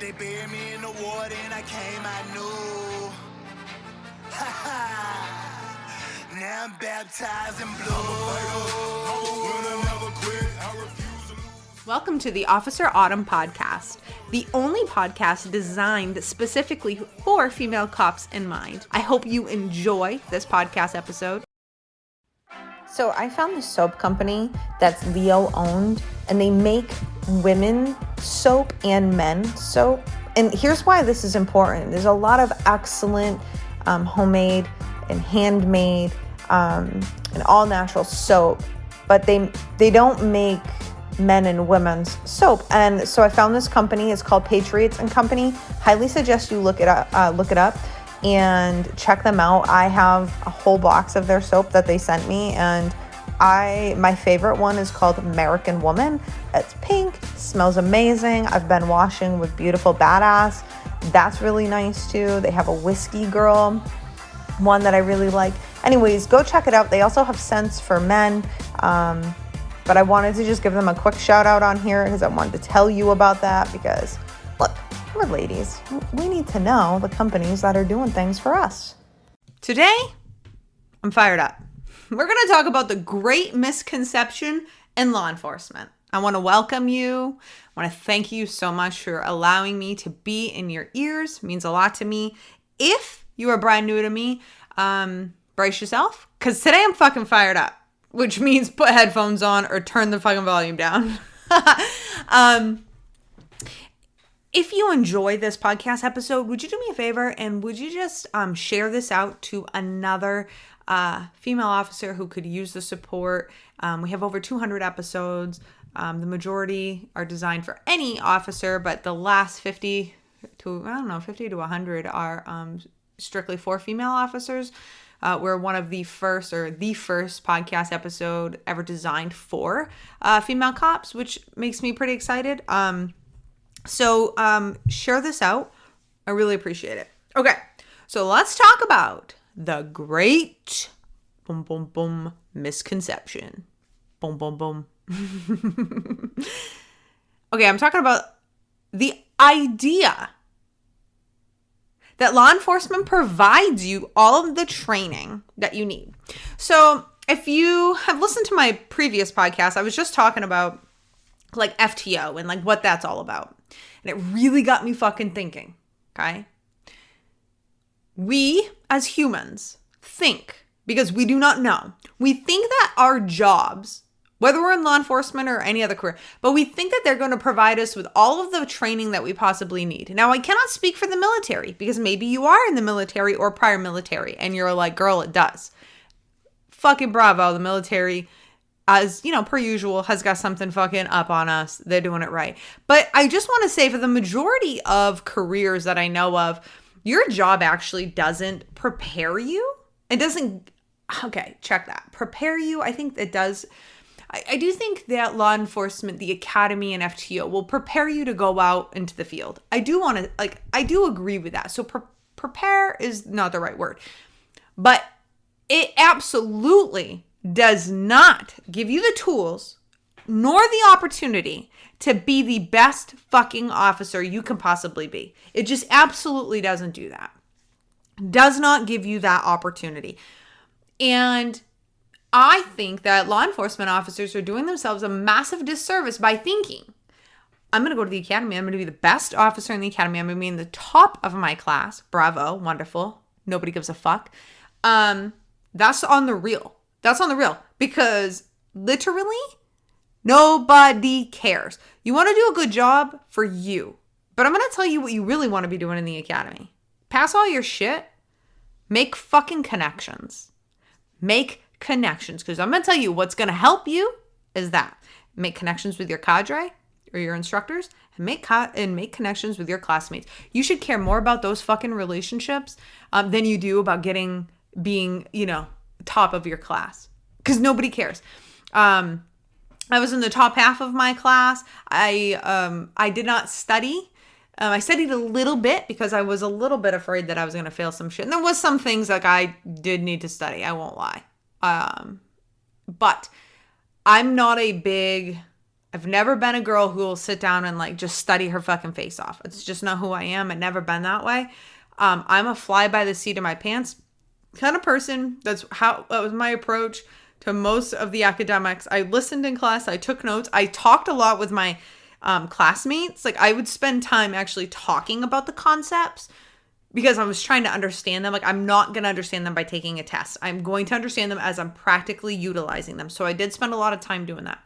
They buried me in the water and I came out new. Now I'm baptized in blue. Welcome to the Officer Autumn podcast, the only podcast designed specifically for female cops in mind. I hope you enjoy this podcast episode. So I found this soap company that's Leo owned, and they make women soap and men soap. And here's why this is important. There's a lot of excellent homemade and handmade and all natural soap, but they don't make men and women's soap. And so I found this company. It's called Patriots and Company. Highly suggest you look it up and check them out. I have a whole box of their soap that they sent me, and my favorite one is called American Woman. It's pink, smells amazing. I've been washing with Beautiful Badass. That's really nice too. They have a Whiskey Girl one that I really like. Anyways, go check it out. They also have scents for men, but I wanted to just give them a quick shout out on here because I wanted to tell you about that because, look, we're ladies. We need to know the companies that are doing things for us. Today, I'm fired up. We're going to talk about the Great Misconception in law enforcement. I want to welcome you. I want to thank you so much for allowing me to be in your ears. It means a lot to me. If you are brand new to me, brace yourself, because today I'm fucking fired up, which means put headphones on or turn the fucking volume down. If you enjoy this podcast episode, would you do me a favor and would you just share this out to another female officer who could use the support? We have over 200 episodes. The majority are designed for any officer, but the last 50 to 100 are strictly for female officers. We're one of the first podcast episode ever designed for female cops, which makes me pretty excited. So share this out. I really appreciate it. Okay, so let's talk about the Great Misconception. Okay, I'm talking about the idea that law enforcement provides you all of the training that you need. So if you have listened to my previous podcast, I was just talking about like FTO and like what that's all about. And it really got me fucking thinking, okay? We as humans think, because we do not know, we think that our jobs, whether we're in law enforcement or any other career, but we think that they're going to provide us with all of the training that we possibly need. Now, I cannot speak for the military because maybe you are in the military or prior military and you're like, girl, it does. Fucking bravo. The military, as you know, per usual, has got something fucking up on us. They're doing it right. But I just want to say for the majority of careers that I know of, your job actually doesn't prepare you. It doesn't, okay, check that. Prepare you, I think it does. I do think that law enforcement, the academy and FTO will prepare you to go out into the field. I do agree with that. So prepare is not the right word, but it absolutely does not give you the tools nor the opportunity to be the best fucking officer you can possibly be. It just absolutely doesn't do that. Does not give you that opportunity. And I think that law enforcement officers are doing themselves a massive disservice by thinking, I'm going to go to the academy. I'm going to be the best officer in the academy. I'm going to be in the top of my class. Bravo. Wonderful. Nobody gives a fuck. That's on the real. That's on the real. Because literally, nobody cares. You want to do a good job for you. But I'm going to tell you what you really want to be doing in the academy. Pass all your shit. Make fucking connections. Make connections, because I'm going to tell you what's going to help you is that make connections with your cadre or your instructors and make connections with your classmates. You should care more about those fucking relationships than you do about being, top of your class, because nobody cares. I was in the top half of my class. I did not study. I studied a little bit because I was a little bit afraid that I was going to fail some shit. And there was some things like I did need to study. I won't lie. But I'm not a big I've never been a girl who will sit down and like just study her fucking face off. It's just not who I am. I've never been that way. I'm a fly by the seat of my pants kind of person. That was my approach to most of the academics. I listened in class. I took notes. I talked a lot with my classmates. Like I would spend time actually talking about the concepts because I was trying to understand them. Like I'm not going to understand them by taking a test. I'm going to understand them as I'm practically utilizing them. So I did spend a lot of time doing that.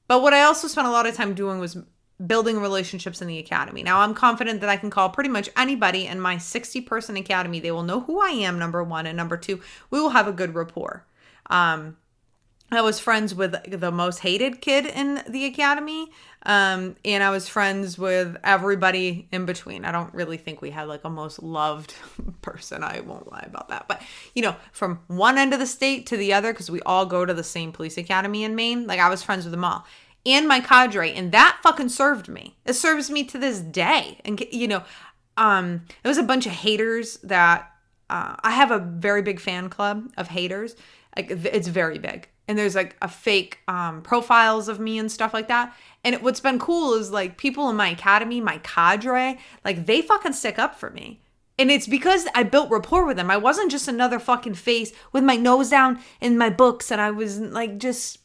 But what I also spent a lot of time doing was building relationships in the academy. Now, I'm confident that I can call pretty much anybody in my 60-person academy. They will know who I am, number one. And number two, we will have a good rapport. I was friends with the most hated kid in the academy. And I was friends with everybody in between. I don't really think we had like a most loved person. I won't lie about that. But, from one end of the state to the other, because we all go to the same police academy in Maine, like I was friends with them all. And my cadre. And that fucking served me. It serves me to this day. And, it was a bunch of haters that I have a very big fan club of haters. Like it's very big. And there's like a fake profiles of me and stuff like that. And what's been cool is like people in my academy, my cadre, like they fucking stick up for me. And it's because I built rapport with them. I wasn't just another fucking face with my nose down in my books and I was like just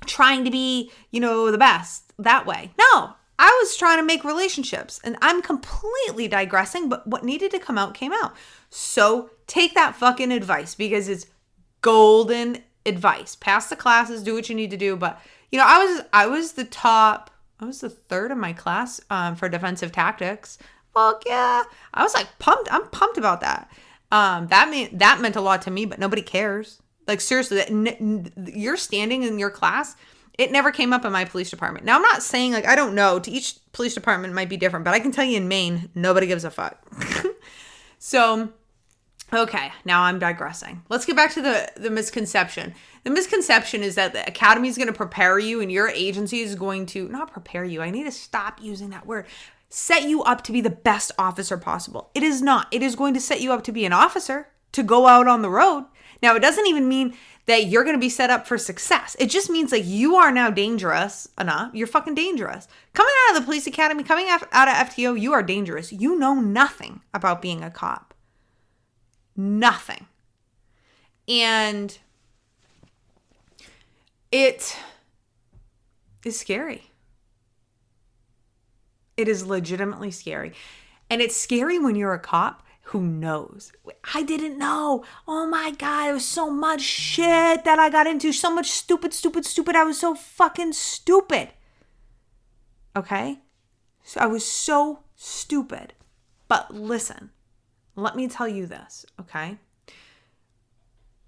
trying to be, the best that way. No, I was trying to make relationships and I'm completely digressing, but what needed to come out came out. So take that fucking advice because it's golden advice. Pass the classes, do what you need to do. But, I was the third in my class for defensive tactics. Fuck yeah. I was like pumped. I'm pumped about that. That meant a lot to me, but nobody cares. Like seriously, you're standing in your class. It never came up in my police department. Now I'm not saying like, I don't know, to each police department might be different, but I can tell you in Maine, nobody gives a fuck. So, okay, now I'm digressing. Let's get back to the misconception. The misconception is that the academy is going to prepare you and your agency is going to, not prepare you, I need to stop using that word, set you up to be the best officer possible. It is not. It is going to set you up to be an officer, to go out on the road. Now, it doesn't even mean that you're going to be set up for success. It just means like you are now dangerous enough. You're fucking dangerous. Coming out of the police academy, coming out of FTO, you are dangerous. You know nothing about being a cop. Nothing. And it is scary. It is legitimately scary. And it's scary when you're a cop who knows. I didn't know. Oh my God, there was so much shit that I got into. So much stupid. I was so fucking stupid. Okay? So I was so stupid. But listen, let me tell you this, okay?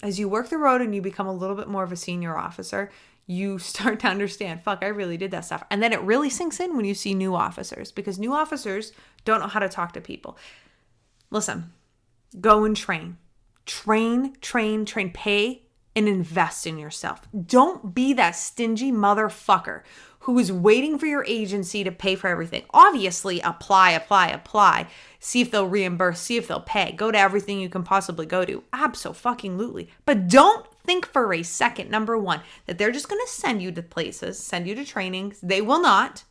As you work the road and you become a little bit more of a senior officer, you start to understand, fuck, I really did that stuff. And then it really sinks in when you see new officers because new officers don't know how to talk to people. Listen, go and train. Train. Pay and invest in yourself. Don't be that stingy motherfucker who is waiting for your agency to pay for everything. Obviously, apply. See if they'll reimburse. See if they'll pay. Go to everything you can possibly go to. Abso-fucking-lutely. But don't think for a second, number one, that they're just going to send you to places, send you to trainings. They will not.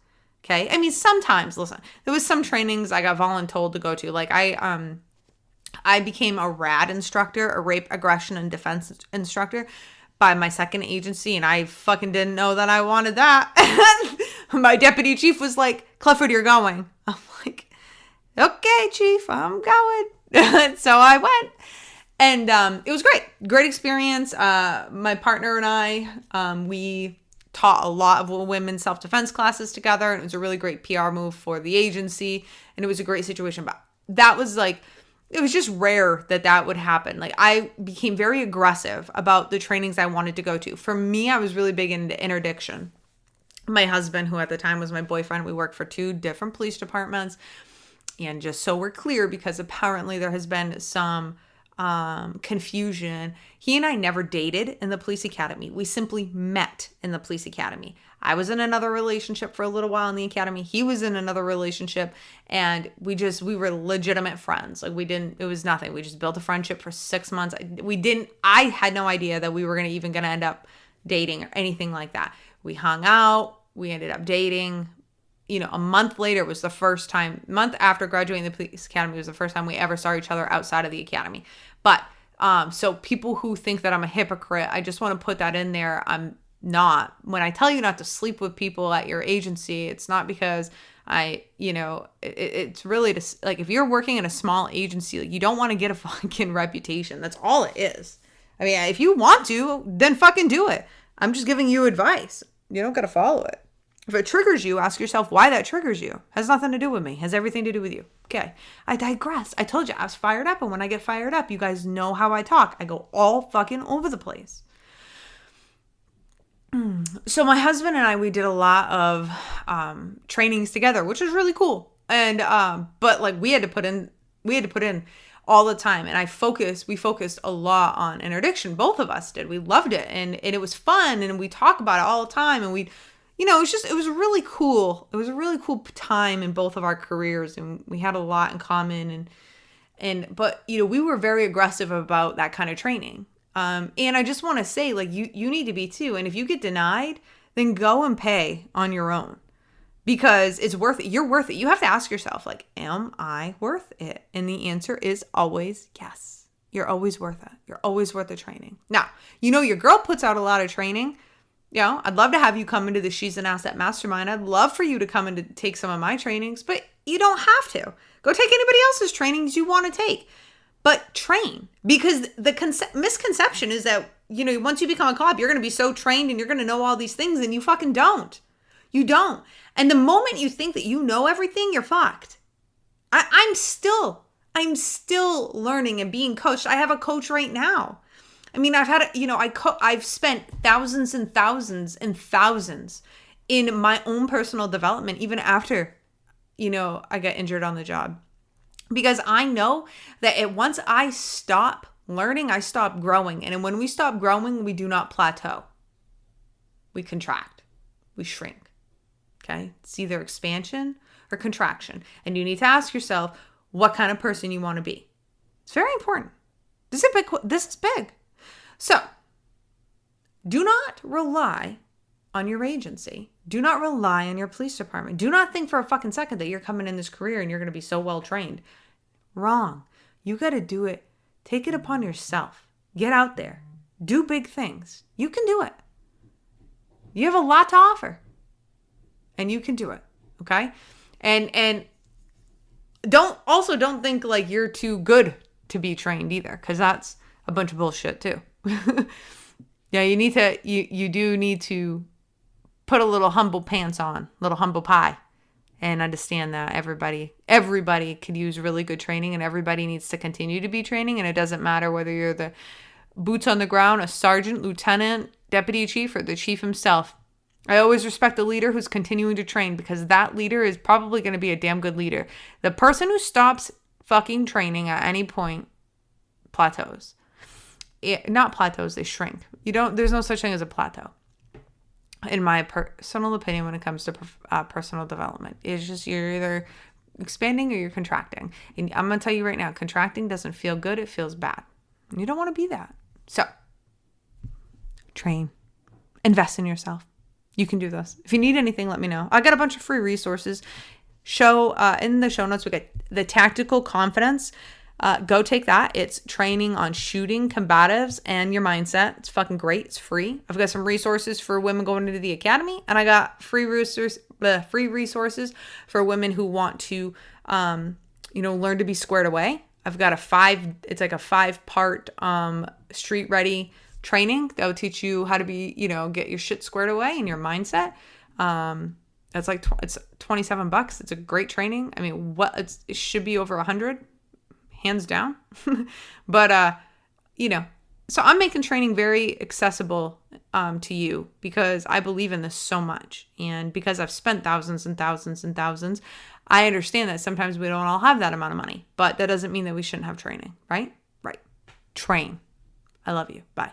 Okay? I mean, sometimes, listen, there was some trainings I got voluntold to go to. Like, I became a RAD instructor, a rape, aggression, and defense instructor by my second agency, and I fucking didn't know that I wanted that. My deputy chief was like, Clifford, you're going. I'm like, okay, chief, I'm going. So I went. And it was great experience. My partner and I, we taught a lot of women's self-defense classes together. And it was a really great PR move for the agency. And it was a great situation. But that was like, it was just rare that would happen. Like I became very aggressive about the trainings I wanted to go to. For me, I was really big into interdiction. My husband, who at the time was my boyfriend, we worked for 2 different police departments. And just so we're clear, because apparently there has been some confusion. He and I never dated in the police academy. We simply met in the police academy. I was in another relationship for a little while in the academy. He was in another relationship, and we were legitimate friends. Like it was nothing. We just built a friendship for 6 months. I had no idea that we were going to end up dating or anything like that. We hung out. We ended up dating. A month later was the first time, month after graduating the police academy was the first time we ever saw each other outside of the academy. But so people who think that I'm a hypocrite, I just want to put that in there. I'm not. When I tell you not to sleep with people at your agency, it's not because it's really like if you're working in a small agency, like you don't want to get a fucking reputation. That's all it is. I mean, if you want to, then fucking do it. I'm just giving you advice. You don't got to follow it. If it triggers you, ask yourself why that triggers you. Has nothing to do with me. Has everything to do with you. Okay. I digress. I told you I was fired up. And when I get fired up, you guys know how I talk. I go all fucking over the place. So my husband and I, we did a lot of trainings together, which was really cool. And but like we had to put in all the time. And we focused a lot on interdiction. Both of us did. We loved it. And it was fun. And we talk about it all the time. And it was really cool. It was a really cool time in both of our careers. And we had a lot in common. But we were very aggressive about that kind of training. And I just want to say, like, you need to be too. And if you get denied, then go and pay on your own because it's worth it. You're worth it. You have to ask yourself, like, am I worth it? And the answer is always yes. You're always worth it. You're always worth the training. Now, your girl puts out a lot of training. I'd love to have you come into the She's an Asset Mastermind. I'd love for you to come and to take some of my trainings, but you don't have to. Go take anybody else's trainings you want to take. But train, because the misconception is that, once you become a cop, you're going to be so trained and you're going to know all these things, and you fucking don't. You don't. And the moment you think that you know everything, you're fucked. I'm still learning and being coached. I have a coach right now. I mean, I've spent thousands and thousands and thousands in my own personal development, even after, I got injured on the job. Because I know that once I stop learning, I stop growing. And when we stop growing, we do not plateau. We contract. We shrink. Okay? It's either expansion or contraction. And you need to ask yourself what kind of person you want to be. It's very important. This is big. So, do not rely on your agency. Do not rely on your police department. Do not think for a fucking second that you're coming in this career and you're going to be so well trained. Wrong. You got to do it. Take it upon yourself. Get out there. Do big things. You can do it. You have a lot to offer. And you can do it. Okay? And don't think like you're too good to be trained either, because that's a bunch of bullshit too. Yeah, you do need to put a little humble pants on, little humble pie, and understand that everybody could use really good training, and everybody needs to continue to be training. And it doesn't matter whether you're the boots on the ground, a sergeant, lieutenant, deputy chief, or the chief himself. I always respect the leader who's continuing to train, because that leader is probably going to be a damn good leader. The person who stops fucking training at any point plateaus. Not plateaus, they shrink. There's no such thing as a plateau. In my personal opinion, when it comes to personal development, it's just you're either expanding or you're contracting. And I'm going to tell you right now, contracting doesn't feel good. It feels bad. And you don't want to be that. So train, invest in yourself. You can do this. If you need anything, let me know. I got a bunch of free resources. In the show notes, we got the Tactical Confidence. Go take that. It's training on shooting, combatives, and your mindset. It's fucking great. It's free. I've got some resources for women going into the academy, and I got free resources for women who want to, learn to be squared away. I've got a 5-part street ready training that will teach you how to be, get your shit squared away and your mindset. It's $27. It's a great training. I mean, it should be over 100. Hands down. But, so I'm making training very accessible to you, because I believe in this so much. And because I've spent thousands and thousands and thousands, I understand that sometimes we don't all have that amount of money. But that doesn't mean that we shouldn't have training, right? Right. Train. I love you. Bye.